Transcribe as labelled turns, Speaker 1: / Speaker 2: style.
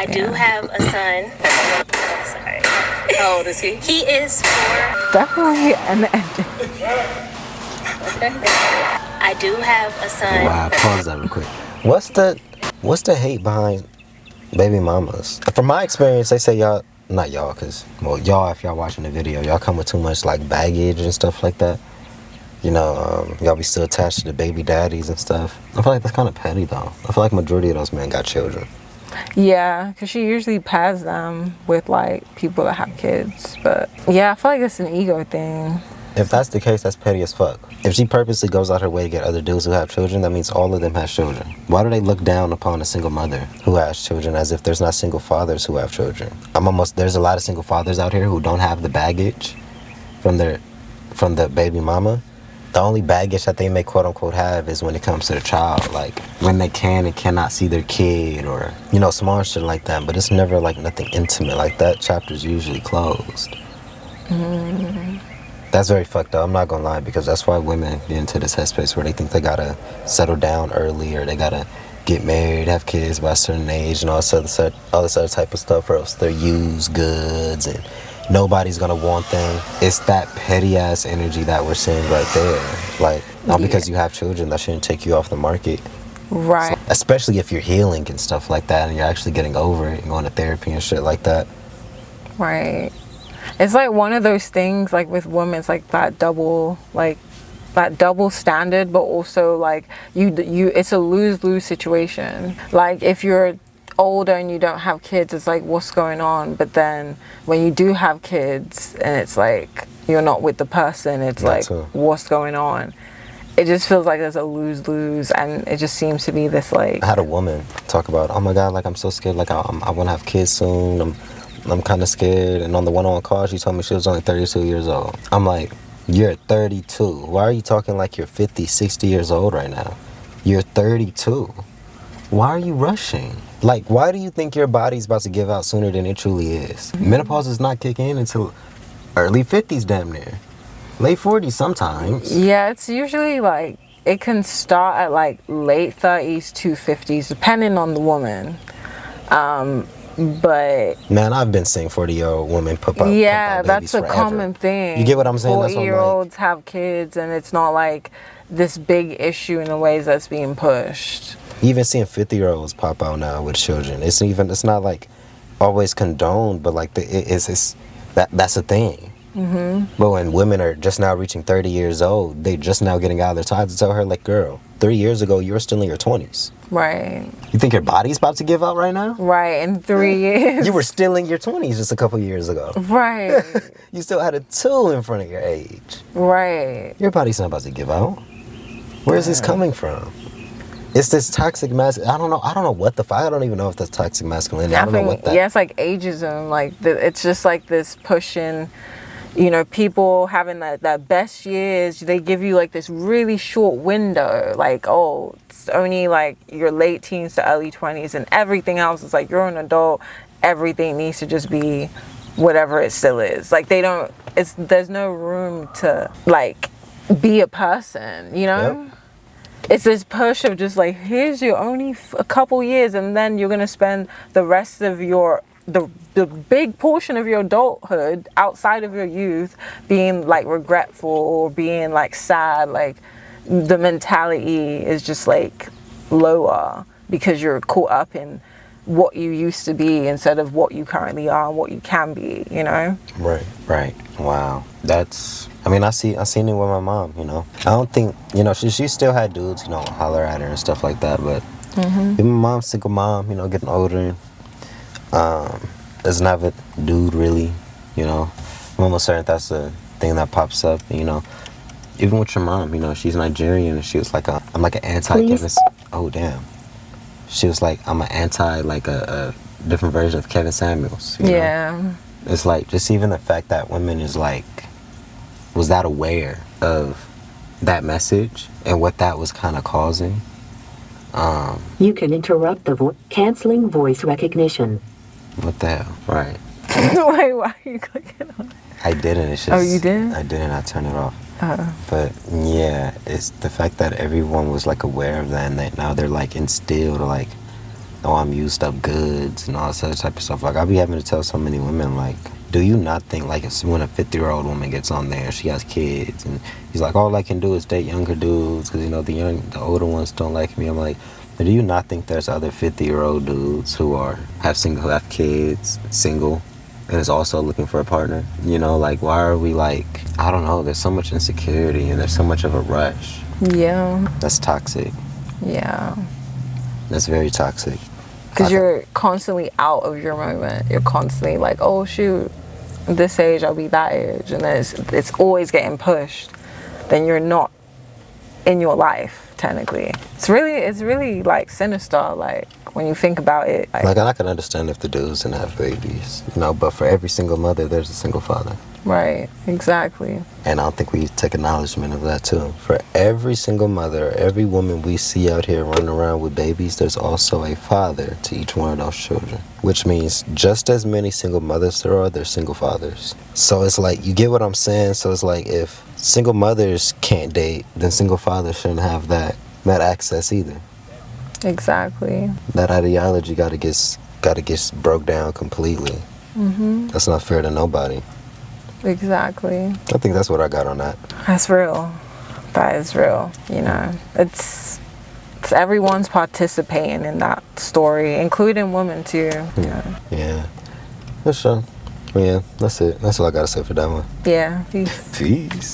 Speaker 1: I do have a son. Sorry. How old is he? He is 4.
Speaker 2: Definitely an
Speaker 1: I do have a son.
Speaker 3: Wow, pause that real quick. What's the hate behind baby mamas? From my experience, they say y'all, not y'all, cause well, y'all, if y'all watching the video, y'all come with too much like baggage and stuff like that. You know, y'all be still attached to the baby daddies and stuff. I feel like that's kind of petty though. I feel like majority of those men got children.
Speaker 2: Yeah, because she usually pairs them with like people that have kids. But yeah, I feel like it's an ego thing.
Speaker 3: If that's the case, that's petty as fuck. If she purposely goes out her way to get other dudes who have children, that means all of them have children. Why do they look down upon a single mother who has children as if there's not single fathers who have children? There's a lot of single fathers out here who don't have the baggage from the baby mama. The only baggage that they may quote unquote have is when it comes to the child, like when they can and cannot see their kid or, you know, small shit like that. But it's never like nothing intimate like that. Chapter's usually closed. That's very fucked up. I'm not gonna lie, because that's why women get into this headspace where they think they gotta settle down early or they gotta get married, have kids by a certain age and all this other type of stuff, or else they're used goods and nobody's gonna want them. It's that petty ass energy that we're seeing right there. Like, not because you have children, that shouldn't take you off the market.
Speaker 2: Right.
Speaker 3: So, especially if you're healing and stuff like that and you're actually getting over it and going to therapy and shit like that.
Speaker 2: Right. It's like one of those things, like with women, it's like that double standard, but also like you it's a lose-lose situation. Like if you're older and you don't have kids, it's like, what's going on? But then when you do have kids and it's like you're not with the person, it's like, what's going on? It just feels like there's a lose-lose, and it just seems to be this like...
Speaker 3: I had a woman talk about, oh my God, like I'm so scared, like I want to have kids soon, I'm kind of scared. And on the one-on-one call, she told me she was only 32 years old. I'm like, you're 32. Why are you talking like you're 50, 60 years old right now? You're 32. Why are you rushing? Like, why do you think your body's about to give out sooner than it truly is? Menopause does not kick in until early 50s, damn near. Late 40s sometimes.
Speaker 2: Yeah, it's usually like, it can start at like late 30s to 50s, depending on the woman. But
Speaker 3: man, I've been seeing 40-year-old women pump out
Speaker 2: that's a
Speaker 3: forever.
Speaker 2: common thing.
Speaker 3: You get what I'm saying?
Speaker 2: 40-year-olds have kids, and it's not like this big issue in the ways that's being pushed.
Speaker 3: Even seeing 50-year-olds pop out now with children, it's not like always condoned, but like that's a thing. But when women are just now reaching 30 years old, they just now getting out of their time to tell her, like, girl, 3 years ago you were still in your 20s.
Speaker 2: Right.
Speaker 3: You think your body's about to give out right now?
Speaker 2: Right, in 3 years.
Speaker 3: You were still in your 20s just a couple years ago.
Speaker 2: Right.
Speaker 3: You still had a 2 in front of your age.
Speaker 2: Right.
Speaker 3: Your body's not about to give out. Where is this coming from? It's this toxic I don't know what I don't even know if that's toxic masculinity. I don't know what that...
Speaker 2: Yeah, it's like ageism. Like, it's just like this pushing... You know, people having that best years, they give you like this really short window. Like, oh, it's only like your late teens to early 20s, and everything else is like, you're an adult. Everything needs to just be whatever it still is. Like, there's no room to like be a person, you know? Yep. It's this push of just like, here's your only a couple years, and then you're going to spend the rest of the big portion of your adulthood outside of your youth being like regretful or being like sad. Like, the mentality is just like lower because you're caught up in what you used to be instead of what you currently are and what you can be, you know?
Speaker 3: Right. Wow. I seen it with my mom, you know. I don't think, you know, she still had dudes, you know, holler at her and stuff like that, but even my mom's single mom, you know, getting older, doesn't have a dude really, you know. I'm almost certain that's the thing that pops up, you know. Even with your mom, you know, she's Nigerian, and she was like, I'm like an anti-Kevin. Oh damn. She was like, I'm an anti, like a different version of Kevin Samuels. You know? It's like just even the fact that women is like, was that aware of that message and what that was kind of causing.
Speaker 4: You can interrupt the canceling voice recognition.
Speaker 3: What the hell? Right.
Speaker 2: Wait, why are you clicking on it?
Speaker 3: I didn't. It's just,
Speaker 2: oh, you did?
Speaker 3: I didn't. I turned it off. But yeah, it's the fact that everyone was like aware of that, and that now they're like instilled like oh, I'm used up goods and all this other type of stuff. Like, I be having to tell so many women, like, do you not think, like, if when a 50-year-old woman gets on there and she has kids and he's like, all I can do is date younger dudes because, you know, the older ones don't like me. I'm like, but do you not think there's other 50-year-old dudes who have kids, single, and is also looking for a partner? You know, like, why are we like, I don't know, there's so much insecurity and there's so much of a rush.
Speaker 2: Yeah.
Speaker 3: That's toxic.
Speaker 2: Yeah.
Speaker 3: That's very toxic.
Speaker 2: Because you're constantly out of your moment. You're constantly like, oh shoot, this age I'll be that age, and then it's always getting pushed. Then you're not in your life technically. It's really like sinister. Like when you think about it.
Speaker 3: Like I can understand if the dudes didn't have babies, you know, but for every single mother, there's a single father.
Speaker 2: Right. Exactly.
Speaker 3: And I don't think we take acknowledgement of that too. For every single mother, every woman we see out here running around with babies, there's also a father to each one of those children. Which means just as many single mothers there's single fathers. So it's like, you get what I'm saying? So it's like, if single mothers can't date, then single fathers shouldn't have that access either.
Speaker 2: Exactly.
Speaker 3: That ideology gotta get broke down completely. Mm-hmm. That's not fair to nobody.
Speaker 2: Exactly.
Speaker 3: I think that's what I got on that.
Speaker 2: That's real. That is real. You know, it's everyone's participating in that story, including women too.
Speaker 3: Yeah. For sure. Yeah, that's it. That's all I gotta say for that one.
Speaker 2: Yeah. Peace.
Speaker 3: Peace.